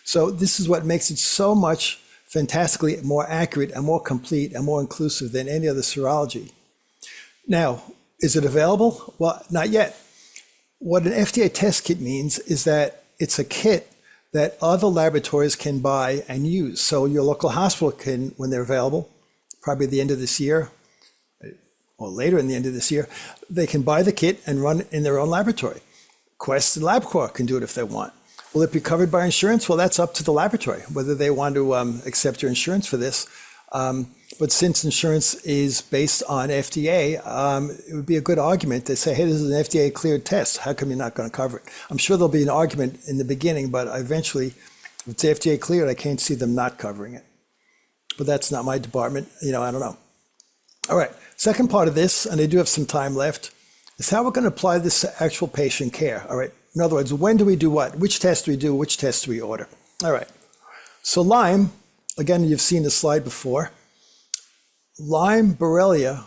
So this is what makes it so much fantastically more accurate and more complete and more inclusive than any other serology. Now, is it available? Well, not yet. What an FDA test kit means is that it's a kit that other laboratories can buy and use. So your local hospital can, when they're available, probably at the end of this year, or later in the end of this year, they can buy the kit and run in their own laboratory. Quest and LabCorp can do it if they want. Will it be covered by insurance? Well, that's up to the laboratory, whether they want to accept your insurance for this. But since insurance is based on FDA, it would be a good argument to say, hey, this is an FDA-cleared test. How come you're not going to cover it? I'm sure there'll be an argument in the beginning, but eventually, if it's FDA-cleared, I can't see them not covering it. But that's not my department. I don't know. All right, second part of this, and I do have some time left, is how we're going to apply this to actual patient care. All right. In other words, when do we do what? Which test do we do? Which test do we order? All right. So Lyme, again, you've seen this slide before. Lyme borrelia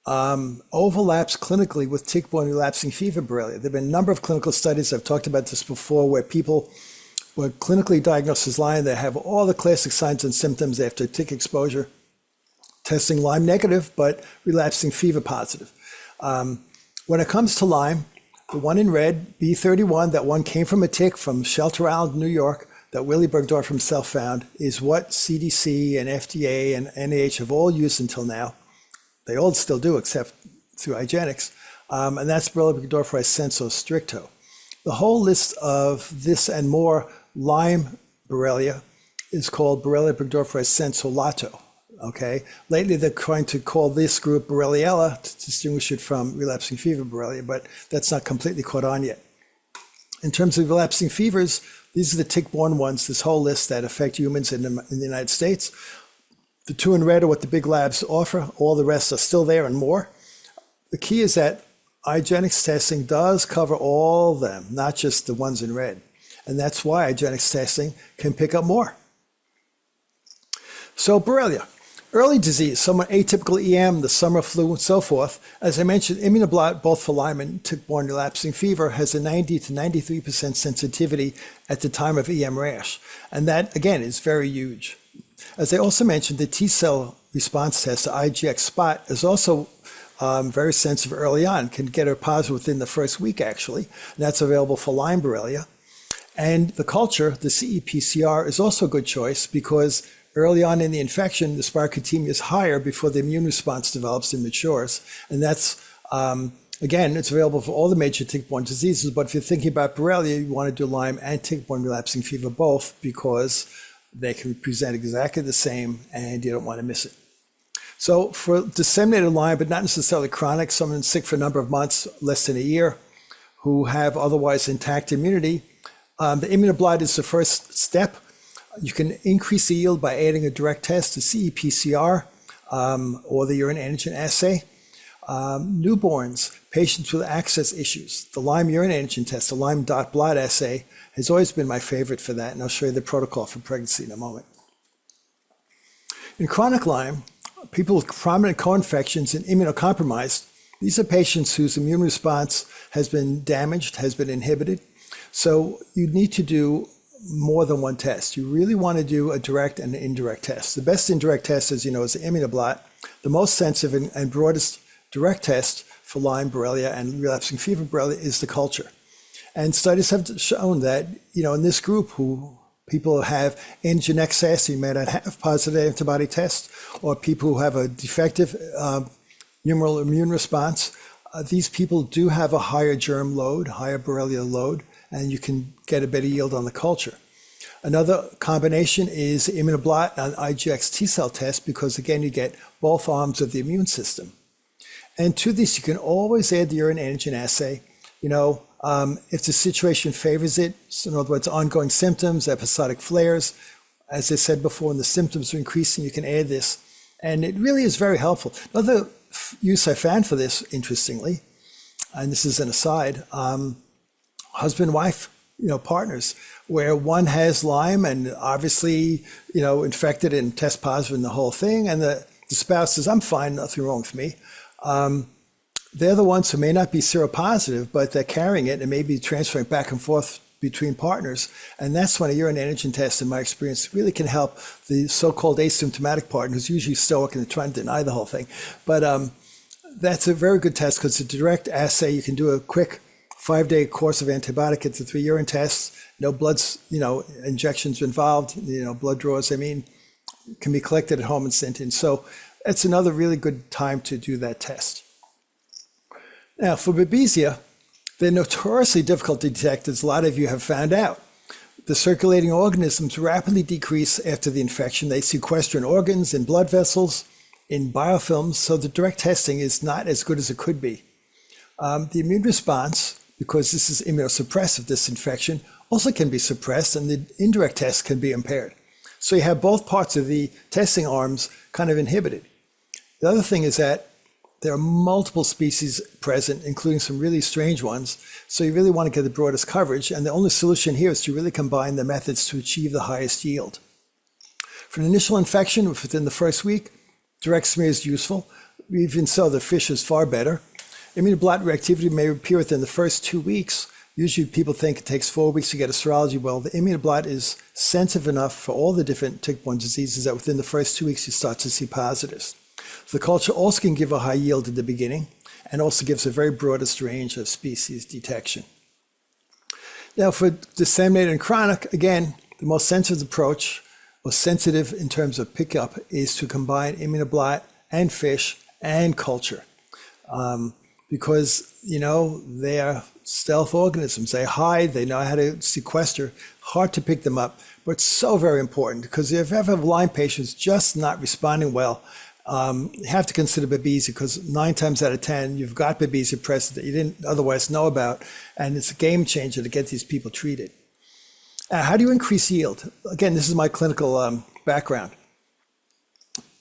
overlaps clinically with tick-borne relapsing fever borrelia. There have been a number of clinical studies, I've talked about this before, where people were clinically diagnosed as Lyme. They have all the classic signs and symptoms after tick exposure, testing Lyme negative, but relapsing fever positive. When it comes to Lyme, the one in red, B31, that one came from a tick from Shelter Island, New York, that Willy Bergdorf himself found, is what CDC and FDA and NIH have all used until now. They all still do, except through IGeneX. And that's Borrelia burgdorferi sensu stricto. The whole list of this and more Lyme Borrelia is called Borrelia burgdorferi sensu lato. Okay. Lately, they're trying to call this group borreliella to distinguish it from relapsing fever borrelia, but that's not completely caught on yet. In terms of relapsing fevers, these are the tick-borne ones, this whole list that affect humans in the United States. The 2 in red are what the big labs offer. All the rest are still there and more. The key is that IGeneX testing does cover all of them, not just the ones in red. And that's why IGeneX testing can pick up more. So Borrelia. Early disease, somewhat atypical EM, the summer flu, and so forth. As I mentioned, immunoblot, both for Lyme and tick-borne relapsing fever, has a 90 to 93% sensitivity at the time of EM rash. And that, again, is very huge. As I also mentioned, the T-cell response test, the IGeneX Spot, is also very sensitive early on, can get a positive within the first week, actually. And that's available for Lyme Borrelia. And the culture, the CE-PCR, is also a good choice because early on in the infection, the spirochetemia is higher before the immune response develops and matures. And that's, again, it's available for all the major tick-borne diseases. But if you're thinking about Borrelia, you want to do Lyme and tick-borne relapsing fever both because they can present exactly the same and you don't want to miss it. So for disseminated Lyme, but not necessarily chronic, someone sick for a number of months, less than a year, who have otherwise intact immunity, the immunoblot is the first step. You can increase the yield by adding a direct test to CE-PCR or the urine antigen assay. Newborns, patients with access issues, the Lyme urine antigen test, the Lyme.blot assay has always been my favorite for that, and I'll show you the protocol for pregnancy in a moment. In chronic Lyme, people with prominent co-infections and immunocompromised, these are patients whose immune response has been damaged, has been inhibited. So you need to do more than one test. You really want to do a direct and an indirect test. The best indirect test, as you know, is the immunoblot. The most sensitive and broadest direct test for Lyme Borrelia and relapsing fever Borrelia is the culture. And studies have shown that, in this group people have antigen excess, you may not have positive antibody tests, or people who have a defective humoral immune response, these people do have a higher germ load, higher Borrelia load, and you can get a better yield on the culture. Another combination is immunoblot and IGeneX T-cell test because, again, you get both arms of the immune system. And to this, you can always add the urine antigen assay. If the situation favors it, so in other words, ongoing symptoms, episodic flares, As I said before, when the symptoms are increasing, you can add this. And it really is very helpful. Another use I found for this, interestingly, and this is an aside, husband-wife, partners, where one has Lyme and obviously, infected and test positive in the whole thing, and the spouse says, I'm fine, nothing wrong with me. They're the ones who may not be seropositive, but they're carrying it and may be transferring back and forth between partners. And that's when a urine antigen test, in my experience, really can help the so-called asymptomatic partner who's usually stoic and trying to deny the whole thing. But that's a very good test because it's a direct assay. You can do a quick 5-day course of antibiotic. It's a 3 urine tests. No bloods, injections involved, blood draws, can be collected at home and sent in. So it's another really good time to do that test. Now, for babesia, they're notoriously difficult to detect, as a lot of you have found out. The circulating organisms rapidly decrease after the infection. They sequester in organs, in blood vessels, in biofilms, so the direct testing is not as good as it could be. The immune response, because this is immunosuppressive, this infection, also can be suppressed, and the indirect test can be impaired. So you have both parts of the testing arms kind of inhibited. The other thing is that there are multiple species present, including some really strange ones. So you really want to get the broadest coverage. And the only solution here is to really combine the methods to achieve the highest yield. For an initial infection within the first week, direct smear is useful. Even so, the fish is far better. Immunoblot reactivity may appear within the first 2 weeks. Usually people think it takes 4 weeks to get a serology. Well, the immunoblot is sensitive enough for all the different tick-borne diseases that within the first 2 weeks you start to see positives. The culture also can give a high yield at the beginning and also gives a very broadest range of species detection. Now for disseminated and chronic, again, the most sensitive approach, or sensitive in terms of pickup, is to combine immunoblot and fish and culture. Because, they are stealth organisms. They hide, they know how to sequester, hard to pick them up, but it's so very important because if you ever have Lyme patients just not responding well, you have to consider babesia because 9 times out of 10, you've got babesia present that you didn't otherwise know about, and it's a game changer to get these people treated. How do you increase yield? Again, this is my clinical background.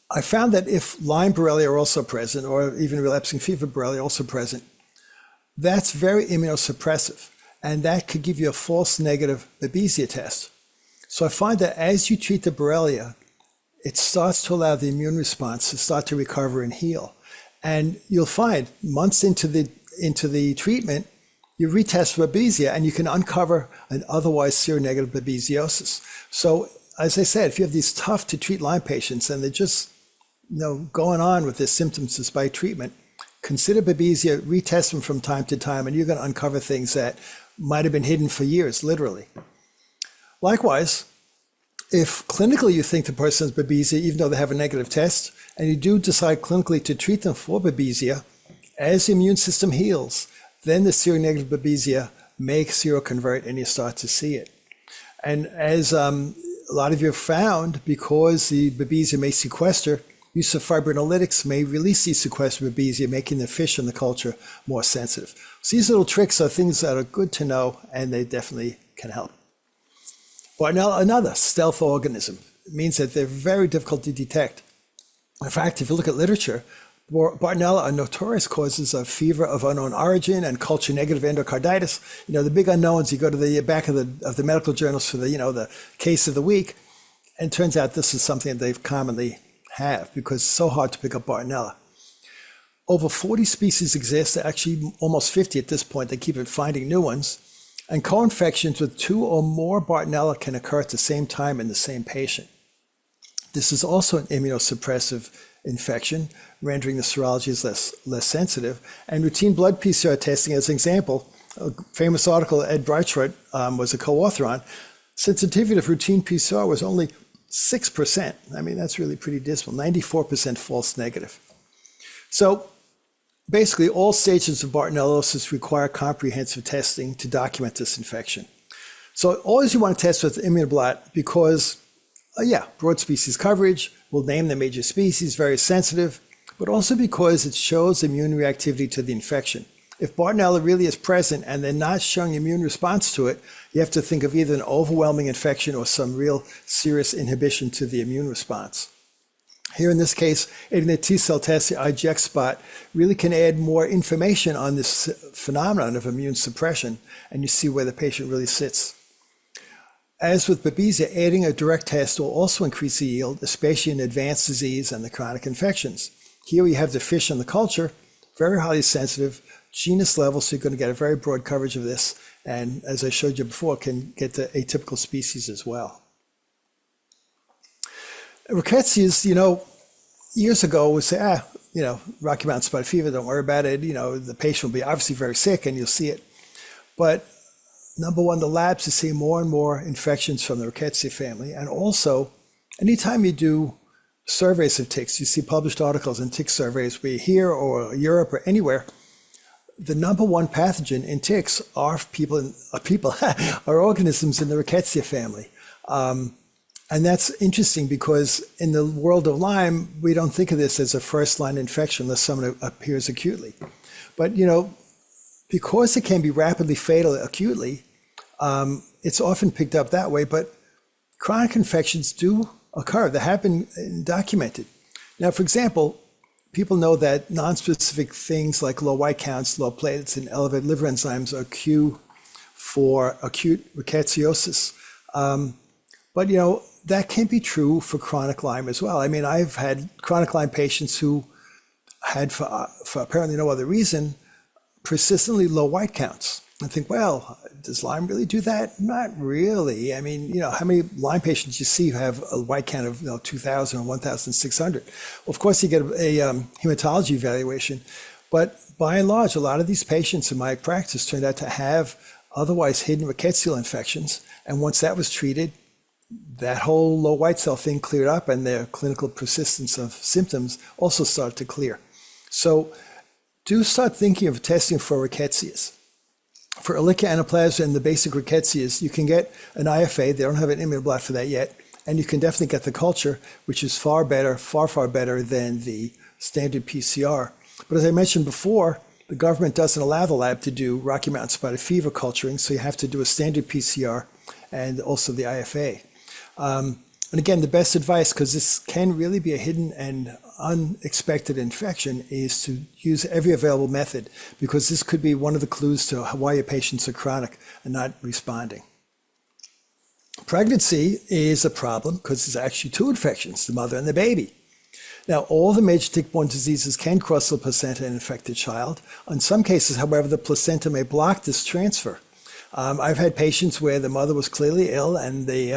I found that if Lyme borrelia are also present, or even relapsing fever borrelia also present, that's very immunosuppressive, and that could give you a false negative babesia test. So I find that as you treat the borrelia, it starts to allow the immune response to start to recover and heal. And you'll find months into the treatment, you retest for babesia and you can uncover an otherwise seronegative babesiosis. So as I said, if you have these tough to treat Lyme patients and they're just going on with their symptoms despite treatment, consider babesia, retest them from time to time, and you're going to uncover things that might have been hidden for years, literally. Likewise, if clinically you think the person has babesia, even though they have a negative test, and you do decide clinically to treat them for babesia, as the immune system heals, then the seronegative babesia may seroconvert and you start to see it. And as a lot of you have found, because the babesia may sequester, use of fibrinolytics may release these sequestered babesia, making the fish in the culture more sensitive. So these little tricks are things that are good to know, and they definitely can help. Bartonella, another stealth organism. It means that they're very difficult to detect. In fact, if you look at literature, Bartonella are notorious causes of fever of unknown origin and culture negative endocarditis. The big unknowns, you go to the back of the medical journals for the case of the week, and it turns out this is something that they commonly have because it's so hard to pick up Bartonella. Over 40 species exist, actually almost 50 at this point. They keep finding new ones. And co-infections with 2 or more Bartonella can occur at the same time in the same patient. This is also an immunosuppressive infection, rendering the serology less sensitive. And routine blood PCR testing, as an example, a famous article Ed Breitschort was a co-author on, sensitivity of routine PCR was only 6%. That's really pretty dismal, 94% false negative. So basically, all stages of Bartonellosis require comprehensive testing to document this infection. So always you want to test with immunoblot because, broad species coverage, will name the major species, very sensitive, but also because it shows immune reactivity to the infection. If bartonella really is present and they're not showing immune response to it, you have to think of either an overwhelming infection or some real serious inhibition to the immune response. Here in this case, adding the T-cell test, the IGeneX spot, really can add more information on this phenomenon of immune suppression, and you see where the patient really sits. As with babesia, adding a direct test will also increase the yield, especially in advanced disease and the chronic infections. Here we have the fish in the culture, very highly sensitive, genus level, so you're going to get a very broad coverage of this, and as I showed you before, can get to atypical species as well. Rickettsia, years ago we say, Rocky Mountain spotted fever, don't worry about it. The patient will be obviously very sick and you'll see it. But number one, the labs are seeing more and more infections from the rickettsia family. And also, anytime you do surveys of ticks, you see published articles in tick surveys, be it here or Europe or anywhere, the number one pathogen in ticks are are organisms in the rickettsia family. And that's interesting because in the world of Lyme, we don't think of this as a first-line infection unless someone appears acutely. But, because it can be rapidly fatal acutely, it's often picked up that way. But chronic infections do occur. They have been documented. Now, for example, people know that nonspecific things like low white counts, low platelets, and elevated liver enzymes are cue for acute rickettsioses. But, that can be true for chronic Lyme as well. I mean, I've had chronic Lyme patients who had, for apparently no other reason, persistently low white counts. I think, well, does Lyme really do that? Not really. I mean, how many Lyme patients you see who have a white count of 2,000 or 1,600? Well, of course, you get a hematology evaluation. But by and large, a lot of these patients in my practice turned out to have otherwise hidden rickettsial infections. And once that was treated, that whole low white cell thing cleared up and their clinical persistence of symptoms also started to clear. So do start thinking of testing for rickettsias. For Ehrlichia anaplasma and the basic rickettsias, you can get an IFA. They don't have an immunoblot for that yet. And you can definitely get the culture, which is far better, far better than the standard PCR. But as I mentioned before, the government doesn't allow the lab to do Rocky Mountain spotted fever culturing, so you have to do a standard PCR and also the IFA. And again, the best advice, because this can really be a hidden and unexpected infection, is to use every available method, because this could be one of the clues to why your patients are chronic and not responding. Pregnancy is a problem because there's actually two infections, the mother and the baby. Now, all the major tick-borne diseases can cross the placenta and infect the child. In some cases, however, the placenta may block this transfer. I've had patients where the mother was clearly ill and they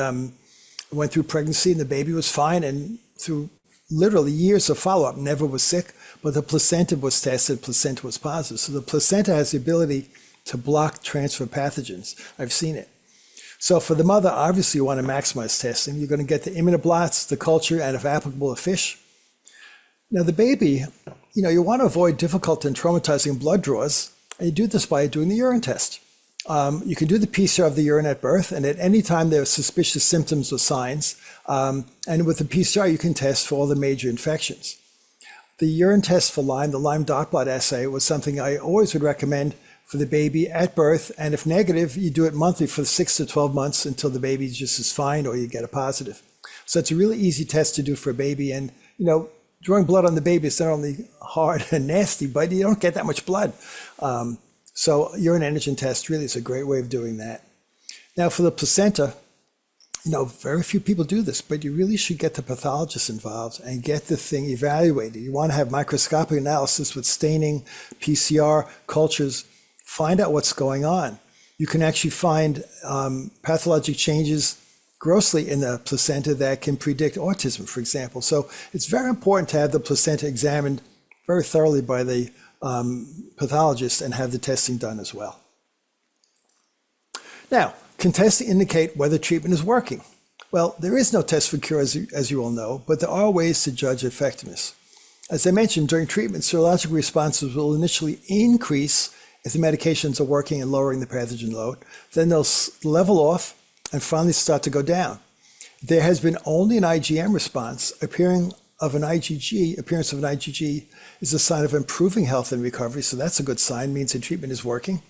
went through pregnancy and the baby was fine, and through literally years of follow-up never was sick, but the placenta was tested, placenta was positive. So the placenta has the ability to block transfer pathogens. I've seen it. So for the mother, obviously you want to maximize testing. You're going to get the immunoblots, the culture, and if applicable, a fish. Now the baby, you want to avoid difficult and traumatizing blood draws, and you do this by doing the urine test. You can do the PCR of the urine at birth, and at any time there are suspicious symptoms or signs. And with the PCR, you can test for all the major infections. The urine test for Lyme, the Lyme dot blot assay, was something I always would recommend for the baby at birth. And if negative, you do it monthly for 6 to 12 months until the baby just is fine or you get a positive. So it's a really easy test to do for a baby. And, drawing blood on the baby is not only hard and nasty, but you don't get that much blood. So urine antigen test really is a great way of doing that. Now for the placenta, very few people do this, but you really should get the pathologist involved and get the thing evaluated. You want to have microscopic analysis with staining, PCR, cultures, find out what's going on. You can actually find pathologic changes grossly in the placenta that can predict autism, for example. So it's very important to have the placenta examined very thoroughly by the pathologist and have the testing done as well. Now, can testing indicate whether treatment is working? Well, there is no test for cure, as you all know, but there are ways to judge effectiveness. As I mentioned, during treatment, serological responses will initially increase if the medications are working and lowering the pathogen load. Then they'll level off and finally start to go down. There has been only an IgM response appearing of an IgG, appearance of an IgG, is a sign of improving health and recovery. So that's a good sign, means the treatment is working.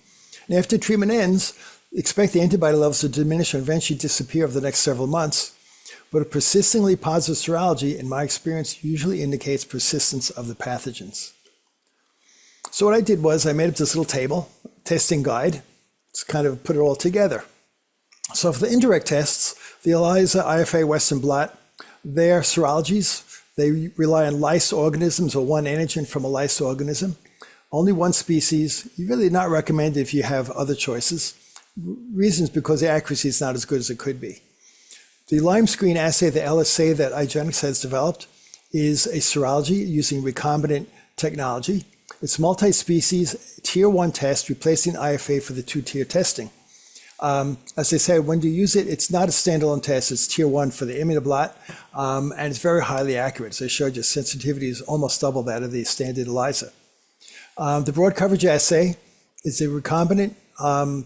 And after treatment ends, expect the antibody levels to diminish and eventually disappear over the next several months. But a persistently positive serology, in my experience, usually indicates persistence of the pathogens. So what I did was I made up this little table, testing guide, to kind of put it all together. So for the indirect tests, the ELISA, IFA, Western blot, they're serologies. They rely on lice organisms or one antigen from a lice organism. Only one species. You really not recommend if you have other choices. Reasons because the accuracy is not as good as it could be. The Lyme screen assay, the LSA that IGeneX has developed, is a serology using recombinant technology. It's multi-species, tier 1 test, replacing IFA for the 2-tier testing. As I said, when you use it, it's not a standalone test. It's tier 1 for the immunoblot, and it's very highly accurate. As I showed you, sensitivity is almost double that of the standard ELISA. The broad coverage assay is a recombinant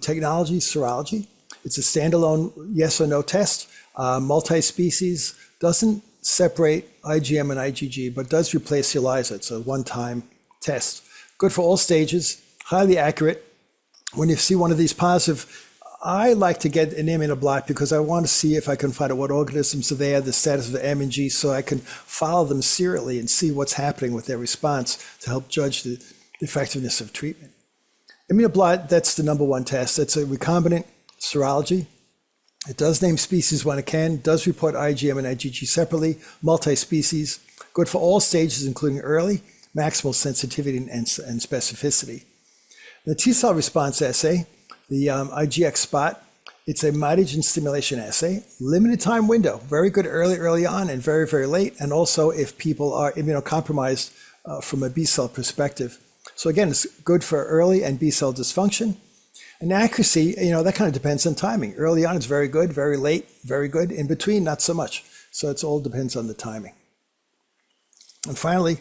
technology serology. It's a standalone yes or no test, multi-species, doesn't separate IgM and IgG, but does replace the ELISA. It's a one-time test. Good for all stages, highly accurate. When you see one of these positive, I like to get an immunoblot because I want to see if I can find out what organisms are there, the status of the M and G, so I can follow them serially and see what's happening with their response to help judge the effectiveness of treatment. Immunoblot, that's the number 1 test. It's a recombinant serology. It does name species when it can, does report IgM and IgG separately, multi-species, good for all stages, including early, maximal sensitivity and specificity. The T-cell response assay, the IGeneX spot, it's a mitogen stimulation assay, limited time window, very good early on and very, very late, and also if people are immunocompromised from a B-cell perspective. So again, it's good for early and B-cell dysfunction. And accuracy, that kind of depends on timing. Early on, it's very good, very late, very good. In between, not so much. So it all depends on the timing. And finally,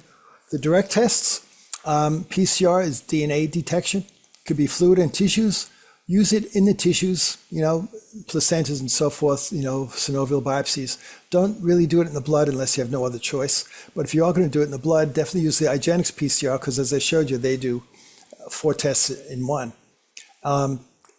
the direct tests, PCR is DNA detection, could be fluid and tissues. Use it in the tissues, placentas and so forth, synovial biopsies. Don't really do it in the blood unless you have no other choice. But if you are going to do it in the blood, definitely use the IGeneX PCR because as I showed you, they do 4 tests in one.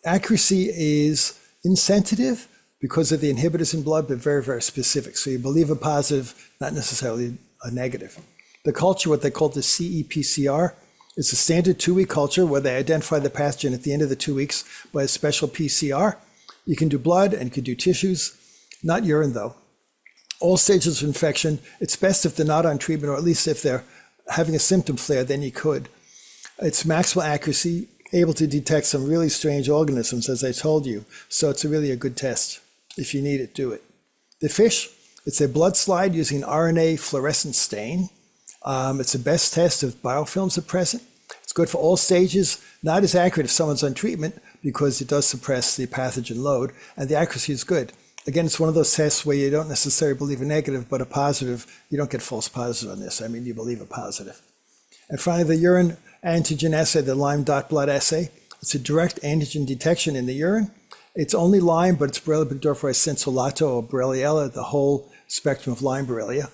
Accuracy is insensitive because of the inhibitors in blood, but very, very specific. So you believe a positive, not necessarily a negative. The culture, what they call the CE-PCR, is a standard 2-week culture where they identify the pathogen at the end of the 2 weeks by a special PCR. You can do blood and you can do tissues, not urine though. All stages of infection, it's best if they're not on treatment, or at least if they're having a symptom flare, then you could. It's maximal accuracy, able to detect some really strange organisms, as I told you. So it's really a good test. If you need it, do it. The FISH, it's a blood slide using an RNA fluorescent stain. It's the best test if biofilms are present. It's good for all stages, not as accurate if someone's on treatment because it does suppress the pathogen load, and the accuracy is good. Again, it's one of those tests where you don't necessarily believe a negative, but a positive. You don't get false positive on this. You believe a positive. And finally, the urine antigen assay, the Lyme dot blood assay. It's a direct antigen detection in the urine. It's only Lyme, but it's Borrelia burgdorferi sensiolato or borrelia, the whole spectrum of Lyme borrelia.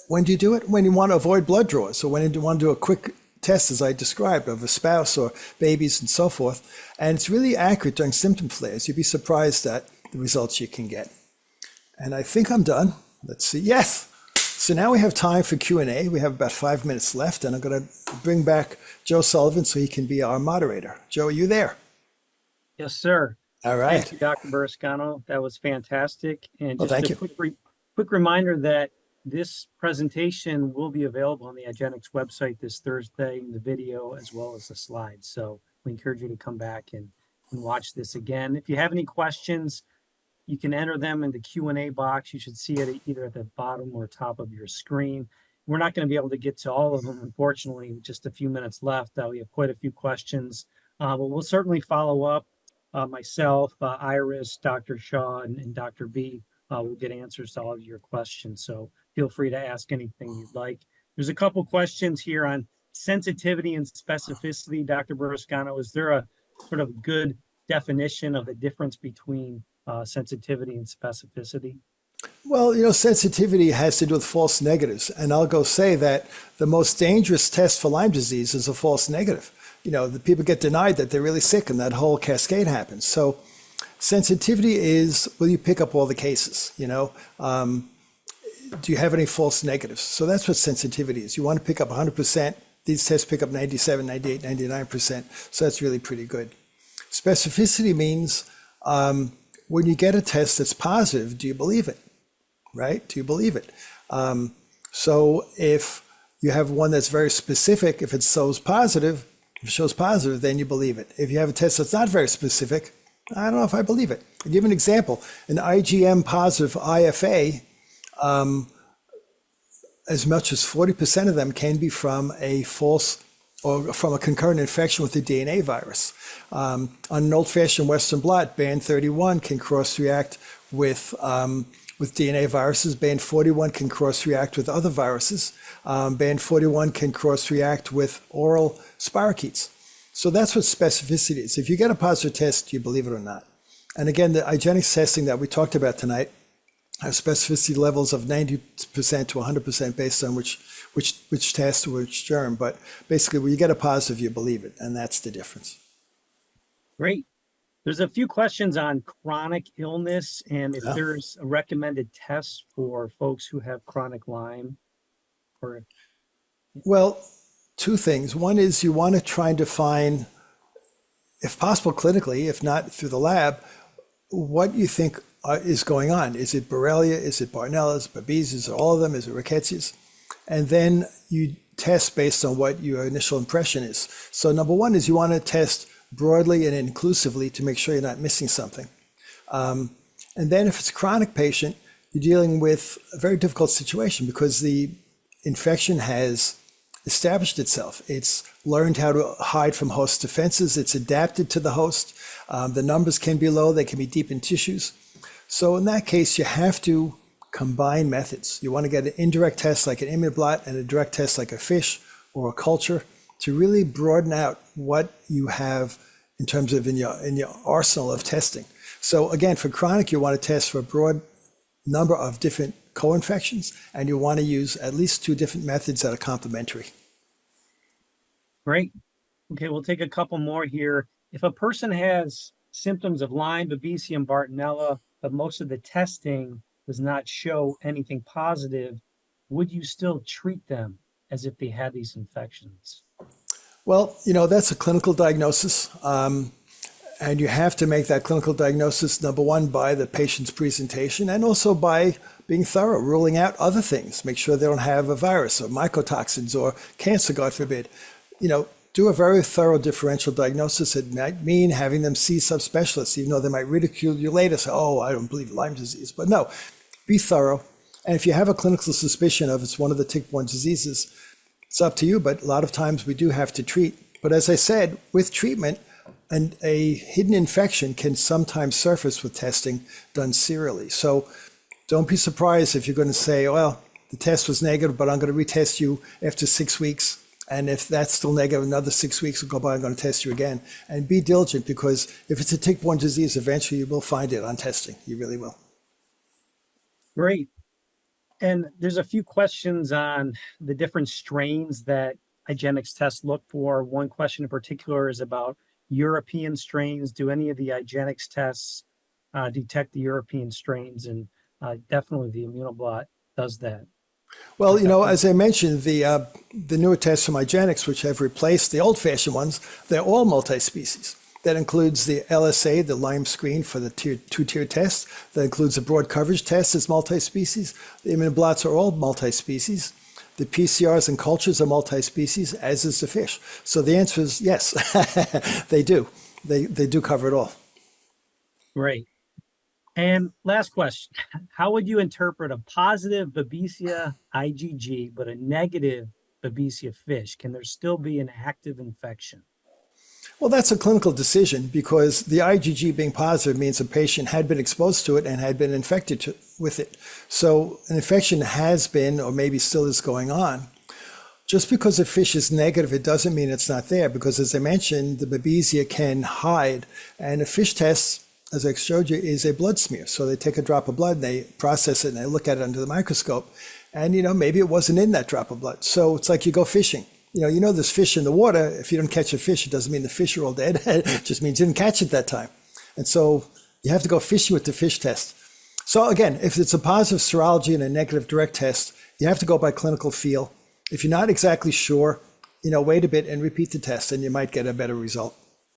When do you do it? When you want to avoid blood draws. So when you want to do a quick test, as I described, of a spouse or babies and so forth. And it's really accurate during symptom flares. You'd be surprised at the results you can get. And I think I'm done. Let's see. Yes. So now we have time for Q&A. We have about 5 minutes left, and I'm going to bring back Joe Sullivan so he can be our moderator. Joe, are you there? Yes, sir. All right. Thank you, Dr. Burrascano. That was fantastic. And just thank a you. quick reminder that this presentation will be available on the IGeneX website this Thursday, in the video as well as the slides. So we encourage you to come back and watch this again. If you have any questions, you can enter them in the Q&A box. You should see it either at the bottom or top of your screen. We're not going to be able to get to all of them, unfortunately, with just a few minutes left. We have quite a few questions, but we'll certainly follow up. Myself, Iris, Dr. Shaw, and Dr. V will get answers to all of your questions. So feel free to ask anything you'd like. There's a couple questions here on sensitivity and specificity. Dr. Burrascano, is there a sort of good definition of the difference between sensitivity and specificity? Well, sensitivity has to do with false negatives. And I'll go say that the most dangerous test for Lyme disease is a false negative. The people get denied that they're really sick and that whole cascade happens. So sensitivity is, will you pick up all the cases? Do you have any false negatives? So that's what sensitivity is. You want to pick up 100%. These tests pick up 97, 98, 99%. So that's really pretty good. Specificity means when you get a test that's positive, do you believe it? Right? Do you believe it? So if you have one that's very specific, if it shows positive, then you believe it. If you have a test that's not very specific, I don't know if I believe it. I'll give an example. An IgM positive IFA, as much as 40% of them can be from a false or from a concurrent infection with the DNA virus. On an old-fashioned Western blot, band 31 can cross-react with DNA viruses. Band 41 can cross-react with other viruses. Band 41 can cross-react with oral spirochetes. So that's what specificity is. If you get a positive test, do you believe it or not? And again, the IGeneX testing that we talked about tonight have specificity levels of 90% to 100% based on which test or which germ. But basically, when you get a positive, you believe it, and that's the difference. Great. There's a few questions on chronic illness and if there's a recommended test for folks who have chronic Lyme. Well, two things. One is you want to try and define, if possible clinically, if not through the lab, what you think is going on. Is it borrelia? Is it bartonella? Is it babesia? Is it all of them? Is it rickettsia? And then you test based on what your initial impression is. So number one is you want to test broadly and inclusively to make sure you're not missing something. And then if it's a chronic patient, you're dealing with a very difficult situation because the infection has established itself. It's learned how to hide from host defenses. It's adapted to the host. The numbers can be low. They can be deep in tissues. So in that case, you have to combine methods. You want to get an indirect test like an immunoblot and a direct test like a fish or a culture to really broaden out what you have in terms of in your arsenal of testing. So again, for chronic, you want to test for a broad number of different co-infections, and you want to use at least two different methods that are complementary. Great. Okay, we'll take a couple more here. If a person has symptoms of Lyme, babesia, and bartonella, but most of the testing does not show anything positive, would you still treat them as if they had these infections? Well, that's a clinical diagnosis. And you have to make that clinical diagnosis, number one, by the patient's presentation and also by being thorough, ruling out other things. Make sure they don't have a virus or mycotoxins or cancer, God forbid. Do a very thorough differential diagnosis. It might mean having them see subspecialists, even though they might ridicule you later, say, oh, I don't believe Lyme disease. But no, be thorough. And if you have a clinical suspicion of it's one of the tick-borne diseases, it's up to you, but a lot of times we do have to treat. But as I said, with treatment, and a hidden infection can sometimes surface with testing done serially. So don't be surprised if you're going to say, well, the test was negative, but I'm going to retest you after 6 weeks. And if that's still negative, another 6 weeks will go by, I'm going to test you again. And be diligent, because if it's a tick-borne disease, eventually you will find it on testing. You really will. Great. And there's a few questions on the different strains that IGeneX tests look for. One question in particular is about European strains. Do any of the IGeneX tests detect the European strains? And definitely the immunoblot does that. Well, as I mentioned, the newer tests from IGeneX, which have replaced the old-fashioned ones, they're all multi-species. That includes the LSA, the Lyme screen for the two-tier test. That includes the broad coverage test as multi-species. The immunoblots are all multi-species. The PCRs and cultures are multi-species, as is the fish. So the answer is yes, they do. They do cover it all. Great. And last question, how would you interpret a positive babesia IgG, but a negative babesia fish? Can there still be an active infection? Well, that's a clinical decision, because the IgG being positive means a patient had been exposed to it and had been infected with it. So an infection has been, or maybe still is going on. Just because a fish is negative, it doesn't mean it's not there, because as I mentioned, the babesia can hide, and a fish test as I showed you, is a blood smear. So they take a drop of blood and they process it and they look at it under the microscope. And, maybe it wasn't in that drop of blood. So it's like you go fishing. There's fish in the water. If you don't catch a fish, it doesn't mean the fish are all dead. It just means you didn't catch it that time. And so you have to go fishing with the fish test. So again, if it's a positive serology and a negative direct test, you have to go by clinical feel. If you're not exactly sure, wait a bit and repeat the test and you might get a better result.